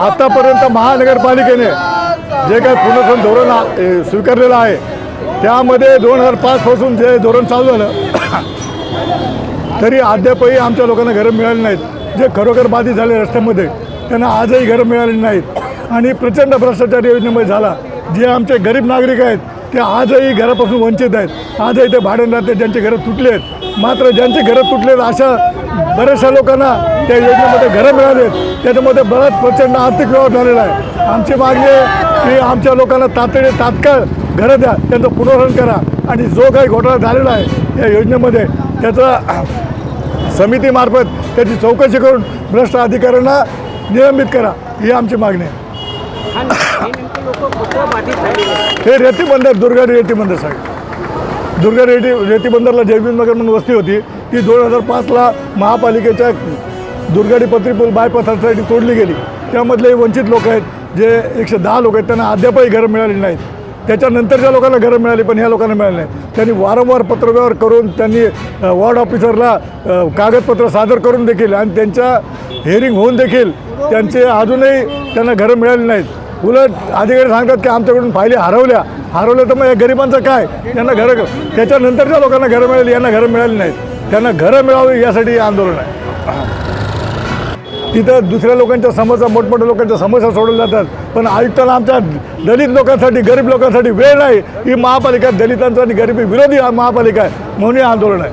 आतापर्यंत महानगरपालिकेने जे काही पुनर्वसन धोरण स्वीकारलेलं आहे त्यामध्ये 2005 पासून जे धोरण चालू झालं तरी अद्यापही आमच्या लोकांना घरं मिळाली नाहीत। जे खरोखर बाधित झाले रस्त्यामध्ये त्यांना आजही घरं मिळाली नाहीत आणि प्रचंड भ्रष्टाचार योजनेमुळे झाला। जे आमचे गरीब नागरिक आहेत ते आजही घरापासून वंचित आहेत। आजही ते भाड्याने राहतात ज्यांची घरं तुटली आहेत। मात्र ज्यांची घरं तुटलेत अशा बऱ्याचशा लोकांना त्या योजनेमध्ये घरं मिळाली आहेत। त्याच्यामध्ये बराच प्रचंड आर्थिक व्यवहार झालेला आहे। आमची मागणी आहे की आमच्या लोकांना तात्काळ घरं द्या, त्यांचं पुनर्वसन करा आणि जो काही घोटाळा झालेला आहे या योजनेमध्ये त्याचा समितीमार्फत त्याची चौकशी करून भ्रष्ट अधिकाऱ्यांना निलंबित करा ही आमची मागणी आहे। हे रेती बंदर दुर्गाडी रेती बंदर साहेब, दुर्गाडी रेती बंदरला जयभीमनगर म्हणून वस्ती होती ती 2005ला महापालिकेच्या दुर्गाडी पत्रीपूल बायपाससाठी तोडली गेली। त्यामधले वंचित लोक आहेत जे 110 लोक आहेत त्यांना अद्यापही घरं मिळाली नाहीत। त्याच्यानंतरच्या लोकांना घरं मिळाली पण ह्या लोकांना मिळाली नाही। त्यांनी वारंवार पत्रव्यवहार करून त्यांनी वॉर्ड ऑफिसरला कागदपत्र सादर करून देखील आणि त्यांच्या हिअरिंग होऊन देखील त्यांचे अजूनही त्यांना घरं मिळाली नाहीत। उलट अधिकारी सांगतात की आमच्याकडून फायली हरवल्या तर मग या गरिबांचं काय, त्यांना घरं त्याच्यानंतरच्या लोकांना घरं मिळाली यांना घरं मिळाली नाहीत। त्यांना घरं मिळावी यासाठी आंदोलन आहे। तिथं दुसऱ्या लोकांच्या समस्या मोठमोठ्या लोकांच्या समस्या सोडवल्या जातात पण आयुक्तांना आमच्या दलित लोकांसाठी गरीब लोकांसाठी वेळ नाही। ही महापालिका दलितांचा आणि गरिबी विरोधी महापालिका आहे म्हणून हे आंदोलन आहे।